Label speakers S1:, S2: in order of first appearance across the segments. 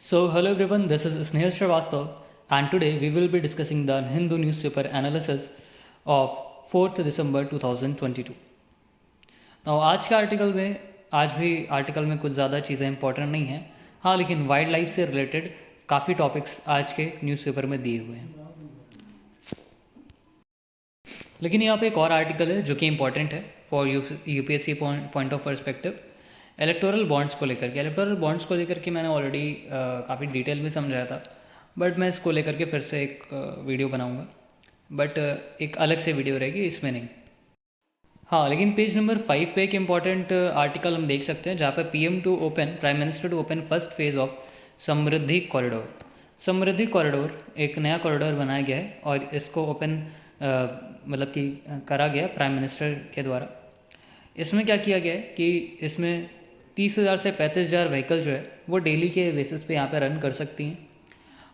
S1: So, hello everyone, this is Snehal Srivastav, and today we will be discussing the Hindu newspaper analysis of 4th December 2022. Now, आज भी article में कुछ ज़्यादा चीज़ें important नहीं हैं, हाँ, लेकिन वाइल्ड लाइफ से रिलेटेड काफ़ी टॉपिक्स आज के न्यूज़पेपर में दिए हुए हैं। लेकिन यहाँ पे एक और आर्टिकल है जो कि इम्पॉर्टेंट है for UPSC point of perspective. Electoral bonds को लेकर के मैंने ऑलरेडी काफ़ी डिटेल में समझाया था, बट मैं इसको लेकर के फिर से एक वीडियो बनाऊंगा, बट एक अलग से वीडियो रहेगी, इसमें नहीं। हाँ, लेकिन पेज नंबर 5 पे एक इम्पॉर्टेंट आर्टिकल हम देख सकते हैं जहाँ पे prime minister to open first phase of Samruddhi corridor. Samruddhi corridor एक नया कॉरिडोर बनाया गया है और इसको ओपन मतलब कि करा गया प्राइम मिनिस्टर के द्वारा। इसमें क्या किया गया है कि इसमें 30,000 से 35,000 व्हीकल जो है वो डेली के बेसिस पे यहाँ पे रन कर सकती हैं।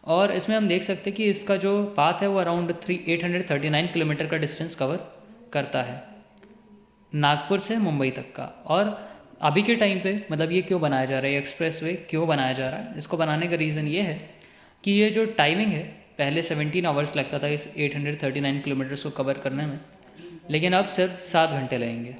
S1: और इसमें हम देख सकते हैं कि इसका जो पाथ है वो अराउंड 839 किलोमीटर का डिस्टेंस कवर करता है नागपुर से मुंबई तक का। और अभी के टाइम पे मतलब ये क्यों बनाया जा रहा है, एक्सप्रेस वे क्यों बनाया जा रहा है, इसको बनाने का रीज़न ये है कि ये जो टाइमिंग है, पहले 17 आवर्स लगता था इस 839 किलोमीटर्स को कवर करने में, लेकिन अब सिर्फ 7 घंटे लगेंगे।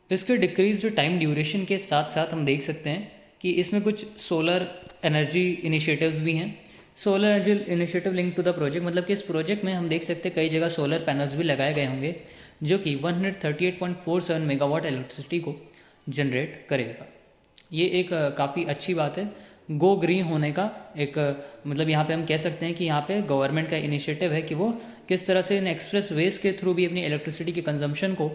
S1: इसके डिक्रीज टाइम ड्यूरेशन के साथ साथ हम देख सकते हैं कि इसमें कुछ सोलर एनर्जी इनिशिएटिव्स भी हैं। Solar energy initiative link to the project मतलब कि इस प्रोजेक्ट में हम देख सकते हैं कई जगह सोलर पैनल्स भी लगाए गए होंगे जो कि 138.47 मेगावाट इलेक्ट्रिसिटी को जनरेट करेगा। ये एक काफ़ी अच्छी बात है गो ग्रीन होने का। एक मतलब यहाँ पे हम कह सकते हैं कि यहाँ पे गवर्नमेंट का इनिशिएटिव है कि वो किस तरह से इन एक्सप्रेस वेज के थ्रू भी अपनी इलेक्ट्रिसिटी की कंजम्पशन को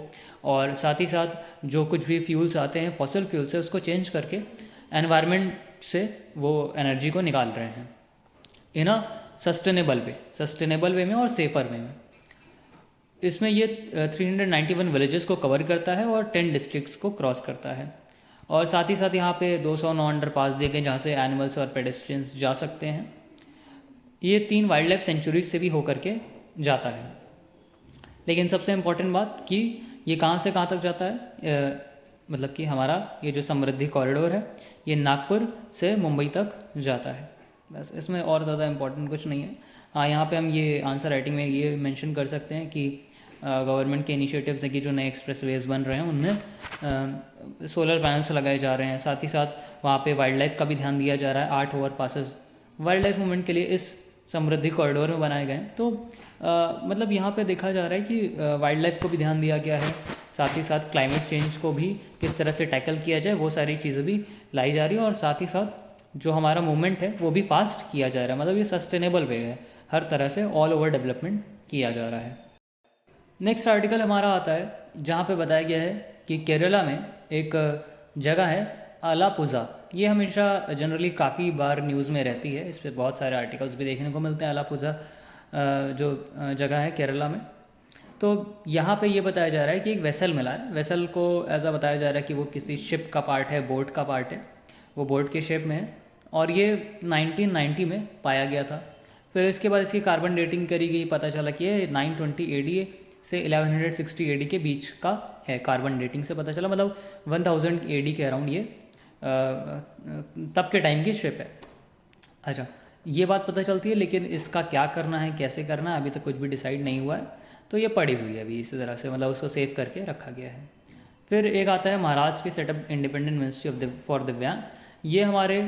S1: और साथ ही साथ जो कुछ भी फ्यूल्स आते हैं फॉसिल फ्यूल से उसको चेंज करके एनवायरनमेंट से वो एनर्जी को निकाल रहे हैं इन अ सस्टेनेबल वे में और सेफर वे में। इसमें ये 391 विलेजेस को कवर करता है और 10 डिस्ट्रिक्ट्स को क्रॉस करता है। और साथ ही साथ यहाँ पे 209 अंडरपास दिए गए जहाँ से एनिमल्स और पेडेस्ट्रियंस जा सकते हैं। ये 3 वाइल्ड लाइफ सेंचुरीज से भी होकर के जाता है। लेकिन सबसे इम्पोर्टेंट बात कि ये कहाँ से कहाँ तक जाता है, मतलब कि हमारा ये जो समृद्धि कॉरिडोर है ये नागपुर से मुंबई तक जाता है। बस इसमें और ज़्यादा इम्पोर्टेंट कुछ नहीं है। हाँ, यहाँ पे हम ये आंसर राइटिंग में ये मेंशन कर सकते हैं कि गवर्नमेंट के इनिशिएटिव्स है कि जो नए एक्सप्रेस वेज बन रहे हैं उनमें सोलर पैनल्स लगाए जा रहे हैं। साथ ही साथ वहाँ पे वाइल्ड लाइफ का भी ध्यान दिया जा रहा है। 8 over passes wild life movement के लिए इस समृद्धि कॉरिडोर में बनाए गए हैं। तो मतलब यहाँ पे देखा जा रहा है कि वाइल्ड लाइफ को भी ध्यान दिया गया है, साथ ही साथ क्लाइमेट चेंज को भी किस तरह से टैकल किया जाए वो सारी चीज़ें भी लाई जा रही है। और साथ ही साथ जो हमारा मूवमेंट है वो भी फास्ट किया जा रहा है, मतलब ये सस्टेनेबल वे है, हर तरह से ऑल ओवर डेवलपमेंट किया जा रहा है। नेक्स्ट आर्टिकल हमारा आता है जहाँ पे बताया गया है कि केरला में एक जगह है अलापुझा। ये हमेशा जनरली काफ़ी बार न्यूज़ में रहती है, इस पर बहुत सारे आर्टिकल्स भी देखने को मिलते हैं। अलापुझा जो जगह है केरला में, तो यहाँ पे ये बताया जा रहा है कि एक वेसल मिला है। वेसल को ऐसा बताया जा रहा है कि वो किसी शिप का पार्ट है, बोट का पार्ट है, वो बोट के शेप में है और ये 1990 में पाया गया था। फिर इसके बाद इसकी कार्बन डेटिंग करी गई, पता चला कि ये 920 AD से 1160 AD के बीच का है। कार्बन डेटिंग से पता चला, मतलब 1000 AD के अराउंड ये तब के टाइम की शिप है। अच्छा, ये बात पता चलती है, लेकिन इसका क्या करना है, कैसे करना है, अभी तक कुछ भी डिसाइड नहीं हुआ है। तो ये पड़ी हुई है अभी इसी तरह से, मतलब उसको सेव करके रखा गया है। फिर एक आता है महाराष्ट्र के सेटअप इंडिपेंडेंट मिनिस्ट्री फॉर दिव्यांग। ये हमारे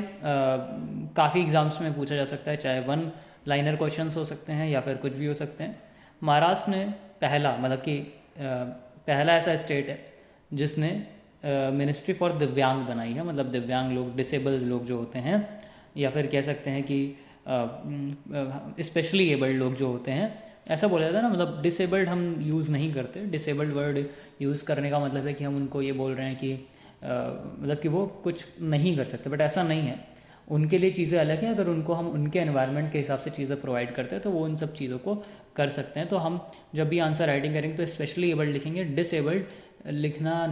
S1: काफ़ी एग्जाम्स में पूछा जा सकता है, चाहे 1 लाइनर क्वेश्चंस हो सकते हैं या फिर कुछ भी हो सकते हैं। महाराष्ट्र ने पहला मतलब कि पहला ऐसा स्टेट है जिसने मिनिस्ट्री फॉर दिव्यांग बनाई है, मतलब दिव्यांग लोग, डिसेबल्ड लोग जो होते हैं, या फिर कह सकते हैं कि स्पेशली एबल्ड लोग जो होते हैं, ऐसा बोला जाता है ना, मतलब डिसेबल्ड हम यूज़ नहीं करते। डिसेबल्ड वर्ड यूज़ करने का मतलब है कि हम उनको ये बोल रहे हैं कि मतलब कि वो कुछ नहीं कर सकते, बट ऐसा नहीं है। उनके लिए चीज़ें अलग हैं। अगर उनको हम उनके एनवायरनमेंट के हिसाब से चीज़ें प्रोवाइड करते हैं तो वो उन सब चीज़ों को कर सकते हैं। तो हम जब भी आंसर राइटिंग करेंगे तो स्पेशली एबल्ड लिखेंगे। डिसेबल्ड लिखना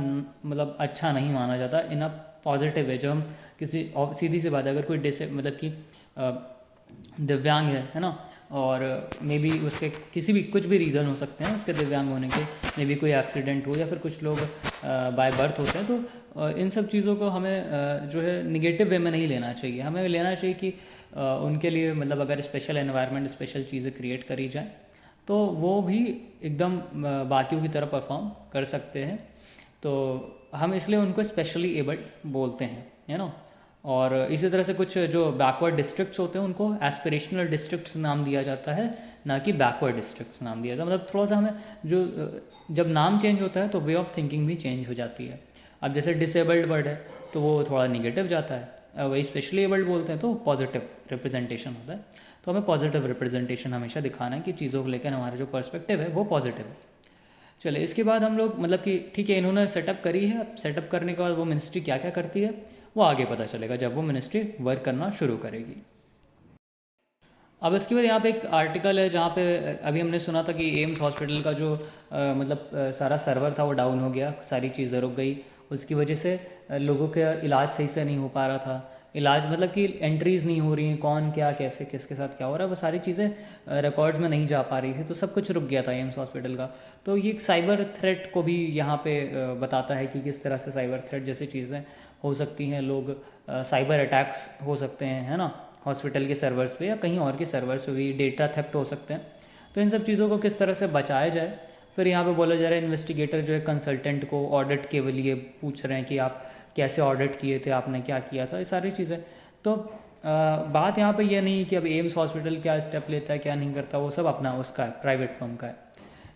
S1: मतलब अच्छा नहीं माना जाता इन अ पॉजिटिव वे। जो हम किसी सीधी सी बात है, अगर कोई मतलब कि दिव्यांग है ना, और मे बी उसके किसी भी कुछ भी रीज़न हो सकते हैं उसके दिव्यांग होने के, मे बी कोई एक्सीडेंट हो या फिर कुछ लोग बाय बर्थ होते हैं, तो इन सब चीज़ों को हमें जो है निगेटिव वे में नहीं लेना चाहिए। हमें लेना चाहिए कि उनके लिए मतलब अगर स्पेशल एनवायरनमेंट, स्पेशल चीज़ें क्रिएट करी जाए तो वो भी एकदम बाकियों की तरह परफॉर्म कर सकते हैं। तो हम इसलिए उनको स्पेशली एबल्ड बोलते हैं, है ना। और इसी तरह से कुछ जो बैकवर्ड डिस्ट्रिक्ट्स होते हैं उनको एस्पिरेशनल डिस्ट्रिक्ट्स नाम दिया जाता है, ना कि बैकवर्ड डिस्ट्रिक्ट्स नाम दिया जाता है। मतलब थोड़ा सा हमें जो जब नाम चेंज होता है तो वे ऑफ थिंकिंग भी चेंज हो जाती है। अब जैसे डिसेबल्ड वर्ड है तो वो थोड़ा निगेटिव जाता है, वही स्पेशली एबल्ड बोलते हैं तो पॉजिटिव रिप्रेजेंटेशन होता है। तो हमें पॉजिटिव रिप्रेजेंटेशन हमेशा दिखाना है कि चीज़ों को लेकर हमारा जो पर्सपेक्टिव है वो पॉजिटिव है। चलिए, इसके बाद हम लोग मतलब कि ठीक है, इन्होंने सेटअप करी है। अब सेटअप करने के बाद वो मिनिस्ट्री क्या क्या करती है वो आगे पता चलेगा जब वो मिनिस्ट्री वर्क करना शुरू करेगी। अब इसके बाद यहाँ पे एक आर्टिकल है जहाँ पे अभी हमने सुना था कि एम्स हॉस्पिटल का जो सारा सर्वर था वो डाउन हो गया, सारी चीज़ें रुक गई। उसकी वजह से लोगों का इलाज सही से नहीं हो पा रहा था। इलाज मतलब कि एंट्रीज़ नहीं हो रही हैं, कौन क्या कैसे किसके साथ क्या हो रहा है, वो सारी चीज़ें रिकॉर्ड्स में नहीं जा पा रही थी, तो सब कुछ रुक गया था एम्स हॉस्पिटल का। तो ये एक साइबर थ्रेट को भी यहाँ पे बताता है कि किस तरह से साइबर थ्रेट जैसी चीज़ें हो सकती हैं। लोग साइबर अटैक्स हो सकते हैं, है ना, हॉस्पिटल के सर्वर्स पे या कहीं और के सर्वर्स पे भी डेटा थेफ्ट हो सकते हैं। तो इन सब चीज़ों को किस तरह से बचाया जाए। फिर यहाँ पे बोला जा रहा है इन्वेस्टिगेटर जो है कंसल्टेंट को ऑडिट के लिए पूछ रहे हैं कि आप कैसे ऑडिट किए थे, आपने क्या किया था, ये सारी चीज़ें। तो बात यहाँ पे ये नहीं कि अब एम्स हॉस्पिटल क्या स्टेप लेता है क्या नहीं करता, वो सब अपना उसका है, प्राइवेट फर्म का है।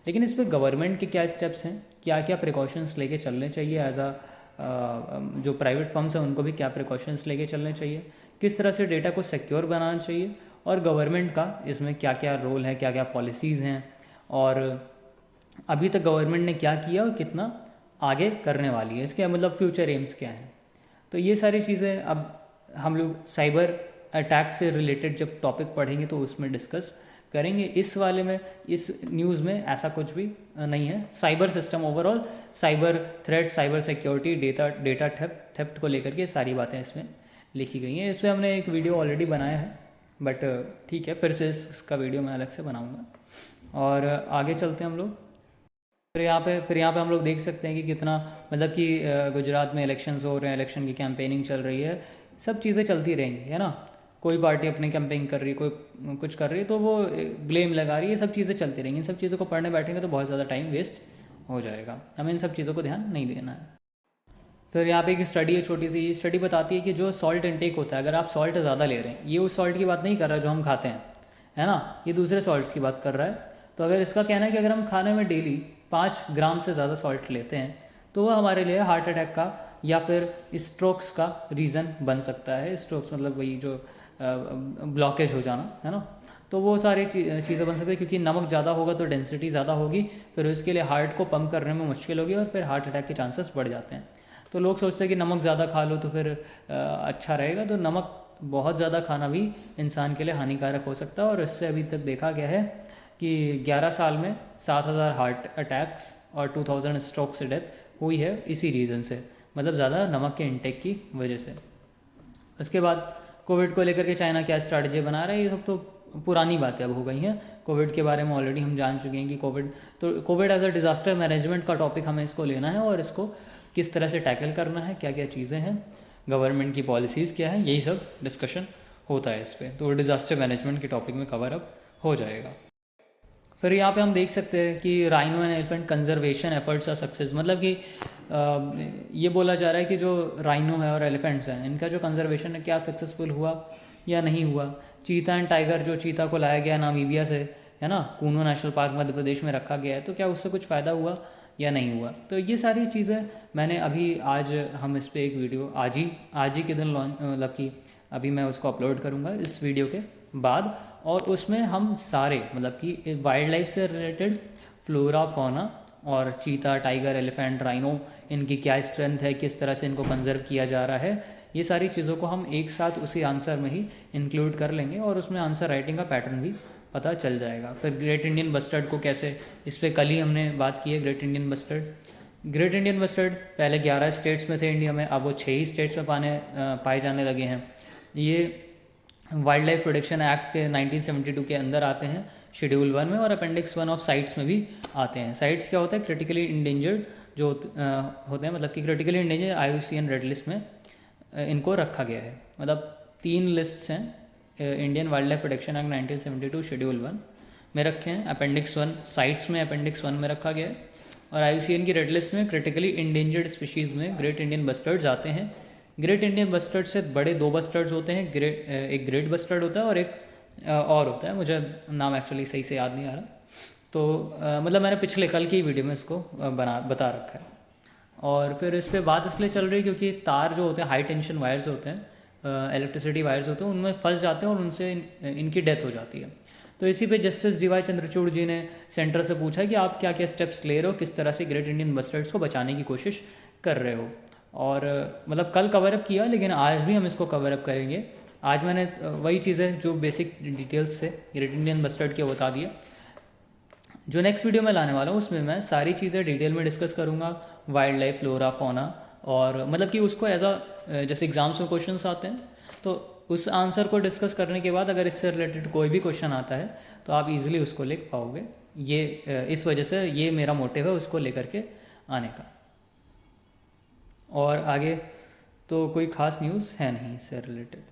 S1: लेकिन इस पर गवर्नमेंट के क्या स्टेप्स हैं, क्या क्या प्रिकॉशंस लेके चलने चाहिए एज अ जो प्राइवेट फर्म्स हैं उनको भी क्या प्रिकॉशंस लेके चलने चाहिए, किस तरह से डेटा को सिक्योर बनाना चाहिए, और गवर्नमेंट का इसमें क्या क्या रोल है, क्या क्या पॉलिसीज़ हैं, और अभी तक गवर्नमेंट ने क्या किया और कितना आगे करने वाली है, इसके मतलब फ्यूचर एम्स क्या हैं। तो ये सारी चीज़ें अब हम लोग साइबर अटैक से रिलेटेड जब टॉपिक पढ़ेंगे तो उसमें डिस्कस करेंगे। इस वाले में, इस न्यूज़ में ऐसा कुछ भी नहीं है। Cyber system overall, cyber threat, cyber security, data theft को लेकर के सारी बातें इसमें लिखी गई हैं। इस पर हमने एक वीडियो ऑलरेडी बनाया है, बट ठीक है, फिर से इसका वीडियो मैं अलग से बनाऊंगा। और आगे चलते हैं हम लोग। फिर यहाँ पे हम लोग देख सकते हैं कि कितना मतलब कि गुजरात में इलेक्शंस हो रहे हैं, इलेक्शन की कैंपेनिंग चल रही है, सब चीज़ें चलती रहेंगी, है ना। कोई पार्टी अपनी कैंपेनिंग कर रही है, कोई कुछ कर रही है, तो वो ब्लेम लगा रही है, सब चीज़ें चलती रहेंगी। इन सब चीज़ों को पढ़ने बैठेंगे तो बहुत ज़्यादा टाइम वेस्ट हो जाएगा, हमें इन सब चीज़ों को ध्यान नहीं देना है। फिर यहाँ पे एक स्टडी है छोटी सी, ये स्टडी बताती है कि जो सॉल्ट इंटेक होता है, अगर आप सॉल्ट ज़्यादा ले रहे हैं, ये उस सॉल्ट की बात नहीं कर रहा जो हम खाते हैं, है ना, ये दूसरे सॉल्ट्स की बात कर रहा है। तो अगर इसका कहना है कि अगर हम खाने में डेली 5 ग्राम से ज़्यादा सॉल्ट लेते हैं तो वह हमारे लिए हार्ट अटैक का या फिर स्ट्रोक्स का रीज़न बन सकता है। स्ट्रोक्स मतलब वही जो ब्लॉकेज हो जाना, है ना। तो वो सारी चीज़ें बन सकती है, क्योंकि नमक ज़्यादा होगा तो डेंसिटी ज़्यादा होगी, फिर उसके लिए हार्ट को पंप करने में मुश्किल होगी और फिर हार्ट अटैक के चांसेस बढ़ जाते हैं। तो लोग सोचते हैं कि नमक ज़्यादा खा लो तो फिर अच्छा रहेगा। तो नमक बहुत ज़्यादा खाना भी इंसान के लिए हानिकारक हो सकता है, और इससे अभी तक देखा गया है कि 11 साल में 7,000 हार्ट अटैक्स और 2,000 स्ट्रोक से डेथ हुई है इसी रीज़न से, मतलब ज़्यादा नमक के इंटेक की वजह से। उसके बाद कोविड को लेकर के चाइना क्या स्ट्रैटेजी बना रहा है, ये सब तो पुरानी बातें अब हो गई हैं। कोविड के बारे में ऑलरेडी हम जान चुके हैं कि Covid as a disaster management का टॉपिक हमें इसको लेना है, और इसको किस तरह से टैकल करना है, क्या क्या चीज़ें हैं, गवर्नमेंट की पॉलिसीज़ क्या है, यही सब डिस्कशन होता है इस पर। तो डिज़ास्टर मैनेजमेंट के टॉपिक में कवर अप हो जाएगा। फिर यहाँ पे हम देख सकते हैं कि rhino and elephant conservation efforts are success, मतलब कि ये बोला जा रहा है कि जो राइनो है और एलिफेंट्स हैं, इनका जो कंजर्वेशन है क्या सक्सेसफुल हुआ या नहीं हुआ। चीता एंड टाइगर, जो चीता को लाया गया नामीबिया से, है ना, कूनो नेशनल पार्क मध्य प्रदेश में रखा गया है, तो क्या उससे कुछ फ़ायदा हुआ या नहीं हुआ। तो ये सारी चीज़ें मैंने अभी आज हम इस पर एक वीडियो आज ही के दिन लॉन्च, मतलब कि अभी मैं उसको अपलोड करूँगा इस वीडियो के बाद, और उसमें हम सारे मतलब कि वाइल्ड लाइफ से रिलेटेड फ्लोरा फौना और चीता, टाइगर, एलिफेंट, राइनो, इनकी क्या स्ट्रेंथ है, किस तरह से इनको कंजर्व किया जा रहा है, ये सारी चीज़ों को हम एक साथ उसी आंसर में ही इंक्लूड कर लेंगे, और उसमें आंसर राइटिंग का पैटर्न भी पता चल जाएगा। फिर ग्रेट इंडियन बस्टर्ड को कैसे, इस पर कल ही हमने बात की है। ग्रेट इंडियन बस्टर्ड पहले 11 स्टेट्स में थे इंडिया में, अब वो 6 ही स्टेट्स में पाए जाने लगे हैं। ये वाइल्ड लाइफ प्रोटेक्शन एक्ट के 1972 के अंदर आते हैं शेड्यूल 1 में, और अपेंडिक्स 1 ऑफ साइट्स में भी आते हैं। साइट्स क्या होता है, क्रिटिकली इंडेंजर्ड जो होते हैं, मतलब कि critically endanger IUCN red list में इनको रखा गया है। मतलब 3 लिस्ट्स हैं Indian wildlife protection act 1972 schedule 1 में रखे हैं। अपेंडिक्स 1 साइट्स में अपेंडिक्स 1 में रखा गया है, और IUCN की रेड लिस्ट में क्रिटिकली इंडेंजर्ड स्पीशीज़ में ग्रेट इंडियन बस्टर्ड्स आते हैं। ग्रेट इंडियन बस्टर्ड से बड़े 2 बस्टर्ड्स होते हैं, एक ग्रेट बस्टर्ड होता है और एक और होता है, मुझे नाम एक्चुअली सही से याद नहीं आ रहा। तो मतलब मैंने पिछले कल की वीडियो में इसको बता रखा है। और फिर इस पर बात इसलिए चल रही है क्योंकि तार जो होते हैं, हाई टेंशन वायर्स होते हैं, इलेक्ट्रिसिटी वायर्स होते हैं, उनमें फंस जाते हैं और उनसे इनकी डेथ हो जाती है। तो इसी पे जस्टिस DY चंद्रचूड़ जी ने सेंटर से पूछा कि आप क्या क्या स्टेप्स ले रहे हो, किस तरह से ग्रेट इंडियन बस्टर्ड्स को बचाने की कोशिश कर रहे हो। और मतलब कल कवरअप किया, लेकिन आज भी हम इसको कवरअप करेंगे। आज मैंने वही चीज़ें जो बेसिक डिटेल्स थे ग्रेट इंडियन बस्टर्ड के बता दिया। जो नेक्स्ट वीडियो में लाने वाला हूँ उसमें मैं सारी चीज़ें डिटेल में डिस्कस करूँगा, वाइल्ड लाइफ, फ्लोरा, फौना, और मतलब कि उसको एज जैसे एग्ज़ाम्स में क्वेश्चंस आते हैं तो उस आंसर को डिस्कस करने के बाद अगर इससे रिलेटेड कोई भी क्वेश्चन आता है तो आप इजीली उसको लिख पाओगे। ये इस वजह से ये मेरा मोटिव है उसको लेकर के आने का। और आगे तो कोई ख़ास न्यूज़ है नहीं इससे रिलेटेड।